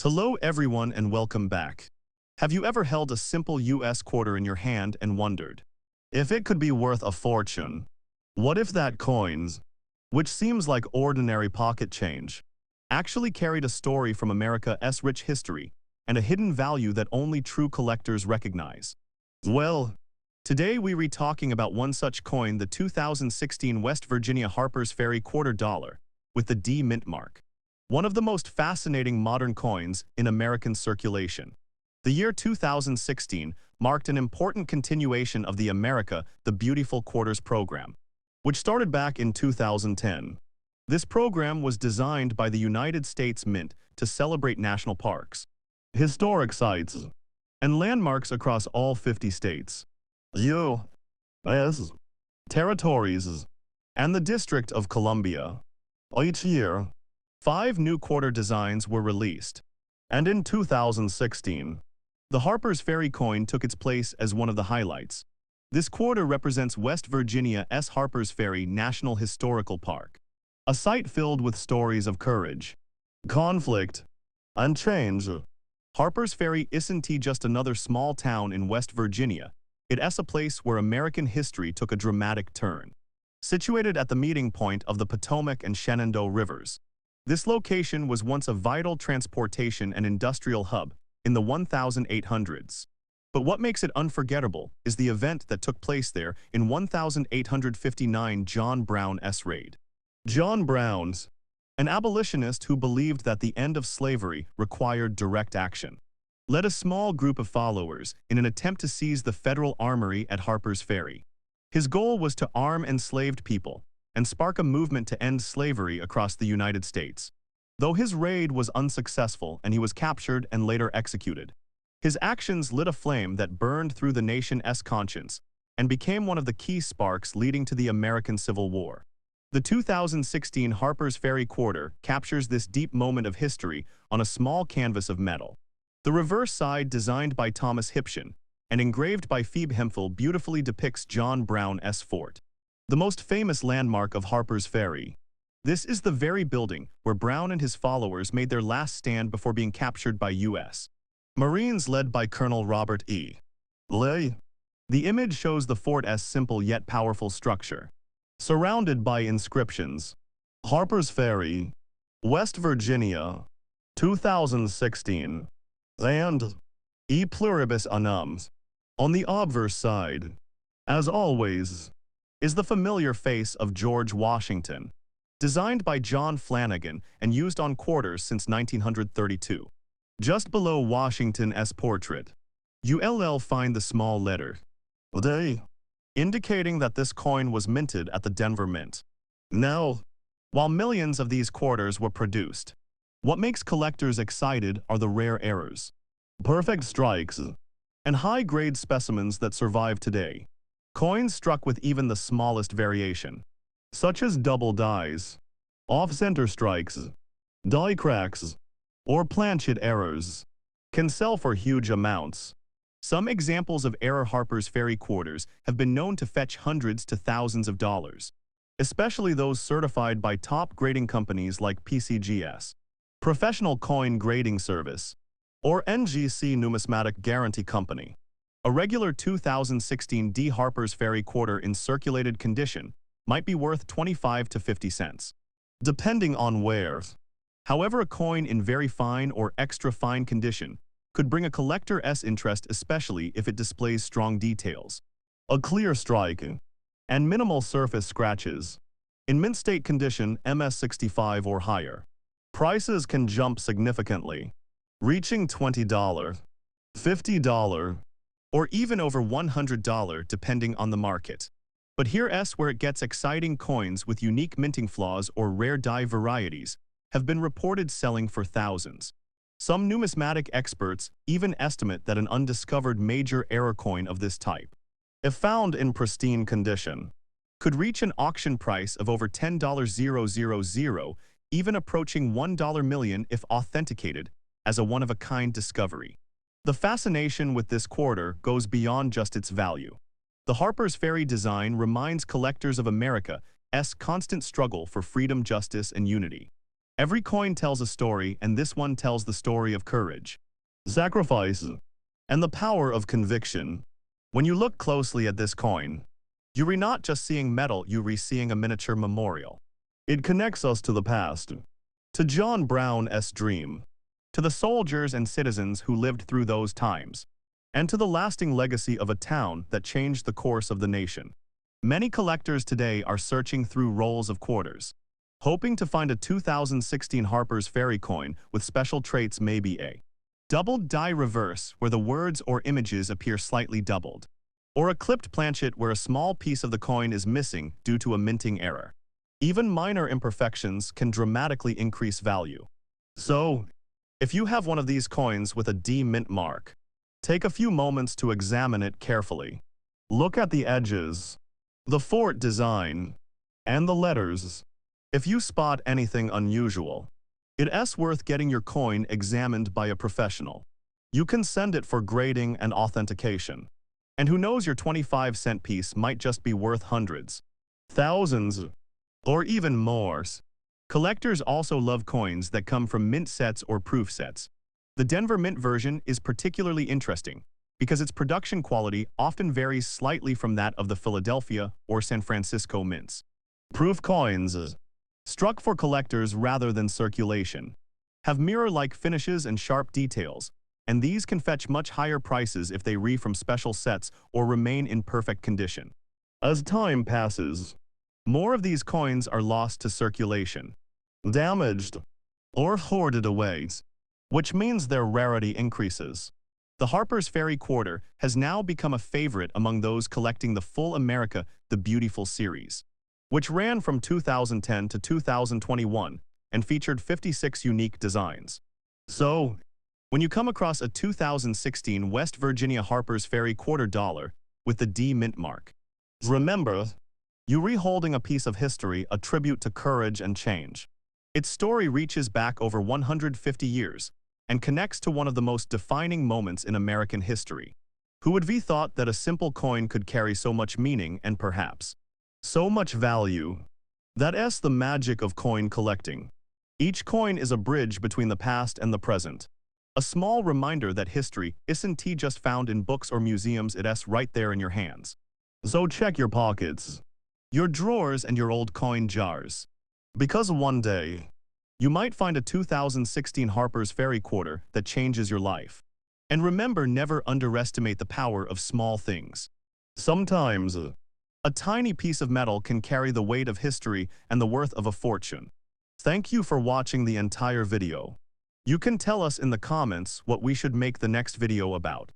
Hello everyone and welcome back. Have you ever held a simple US quarter in your hand and wondered if it could be worth a fortune? What if that coins, which seems like ordinary pocket change, actually carried a story from America's rich history and a hidden value that only true collectors recognize? Well, today we're talking about one such coin, the 2016 West Virginia Harpers Ferry quarter dollar with the D mint mark. One of the most fascinating modern coins in American circulation. The year 2016 marked an important continuation of the America the Beautiful Quarters program, which started back in 2010. This program was designed by the United States Mint to celebrate national parks, historic sites, and landmarks across all 50 states, U.S. territories, and the District of Columbia. Each year, 5 new quarter designs were released, and in 2016, the Harpers Ferry coin took its place as one of the highlights. This quarter represents West Virginia's Harpers Ferry National Historical Park, a site filled with stories of courage, conflict, and change. Harpers Ferry isn't just another small town in West Virginia. It's a place where American history took a dramatic turn. Situated at the meeting point of the Potomac and Shenandoah Rivers, this location was once a vital transportation and industrial hub in the 1800s. But what makes it unforgettable is the event that took place there in 1859, John Brown's raid. John Brown's, an abolitionist who believed that the end of slavery required direct action, led a small group of followers in an attempt to seize the federal armory at Harpers Ferry. His goal was to arm enslaved people and spark a movement to end slavery across the United States. Though his raid was unsuccessful and he was captured and later executed, his actions lit a flame that burned through the nation's conscience and became one of the key sparks leading to the American Civil War. The 2016 Harpers Ferry quarter captures this deep moment of history on a small canvas of metal. The reverse side, designed by Thomas Hipshin and engraved by Phoebe Hemphill, beautifully depicts John Brown's fort, the most famous landmark of Harpers Ferry. This is the very building where Brown and his followers made their last stand before being captured by U.S. Marines led by Colonel Robert E. Lee. The image shows the fort's simple yet powerful structure, surrounded by inscriptions. Harpers Ferry, West Virginia, 2016, and E pluribus unum. On the obverse side, as always, is the familiar face of George Washington, designed by John Flanagan and used on quarters since 1932. Just below Washington's portrait, you'll find the small letter D, indicating that this coin was minted at the Denver Mint. Now, while millions of these quarters were produced, what makes collectors excited are the rare errors, perfect strikes, and high-grade specimens that survive today. Coins struck with even the smallest variation, such as double dies, off-center strikes, die cracks, or planchet errors, can sell for huge amounts. Some examples of error Harpers Ferry quarters have been known to fetch hundreds to thousands of dollars, especially those certified by top grading companies like PCGS, Professional Coin Grading Service, or NGC Numismatic Guarantee Company. A regular 2016 D Harpers Ferry quarter in circulated condition might be worth 25 to 50 cents, depending on where. However, a coin in very fine or extra fine condition could bring a collector's interest, especially if it displays strong details, a clear strike, and minimal surface scratches. In mint state condition, MS65 or higher, prices can jump significantly, reaching $20, $50, or even over $100 depending on the market. But here's where it gets exciting. Coins with unique minting flaws or rare die varieties have been reported selling for thousands. Some numismatic experts even estimate that an undiscovered major error coin of this type, if found in pristine condition, could reach an auction price of over $10,000, even approaching $1 million if authenticated as a one-of-a-kind discovery. The fascination with this quarter goes beyond just its value. The Harpers Ferry design reminds collectors of America's constant struggle for freedom, justice, and unity. Every coin tells a story, and this one tells the story of courage, sacrifice, and the power of conviction. When you look closely at this coin, you're not just seeing metal, you're seeing a miniature memorial. It connects us to the past, to John Brown's dream, to the soldiers and citizens who lived through those times, and to the lasting legacy of a town that changed the course of the nation. Many collectors today are searching through rolls of quarters, hoping to find a 2016 Harpers Ferry coin with special traits, maybe a doubled die reverse where the words or images appear slightly doubled, or a clipped planchet where a small piece of the coin is missing due to a minting error. Even minor imperfections can dramatically increase value. So, if you have one of these coins with a D mint mark, take a few moments to examine it carefully. Look at the edges, the fort design, and the letters. If you spot anything unusual, it's worth getting your coin examined by a professional. You can send it for grading and authentication. And who knows, your 25-cent piece might just be worth hundreds, thousands, or even more. Collectors also love coins that come from mint sets or proof sets. The Denver Mint version is particularly interesting because its production quality often varies slightly from that of the Philadelphia or San Francisco mints. Proof coins, struck for collectors rather than circulation, have mirror-like finishes and sharp details, and these can fetch much higher prices if they from special sets or remain in perfect condition. As time passes, more of these coins are lost to circulation, damaged, or hoarded away, which means their rarity increases. The Harpers Ferry quarter has now become a favorite among those collecting the Full America the Beautiful series, which ran from 2010 to 2021 and featured 56 unique designs. So, when you come across a 2016 West Virginia Harpers Ferry quarter dollar with the D mint mark, remember, you're holding a piece of history, a tribute to courage and change. Its story reaches back over 150 years and connects to one of the most defining moments in American history. Who would have thought that a simple coin could carry so much meaning and perhaps so much value? That's the magic of coin collecting. Each coin is a bridge between the past and the present. A small reminder that history isn't just found in books or museums, it's right there in your hands. So check your pockets, your drawers, and your old coin jars. Because one day, you might find a 2016 Harpers Ferry quarter that changes your life. And remember, never underestimate the power of small things. Sometimes, a tiny piece of metal can carry the weight of history and the worth of a fortune. Thank you for watching the entire video. You can tell us in the comments what we should make the next video about.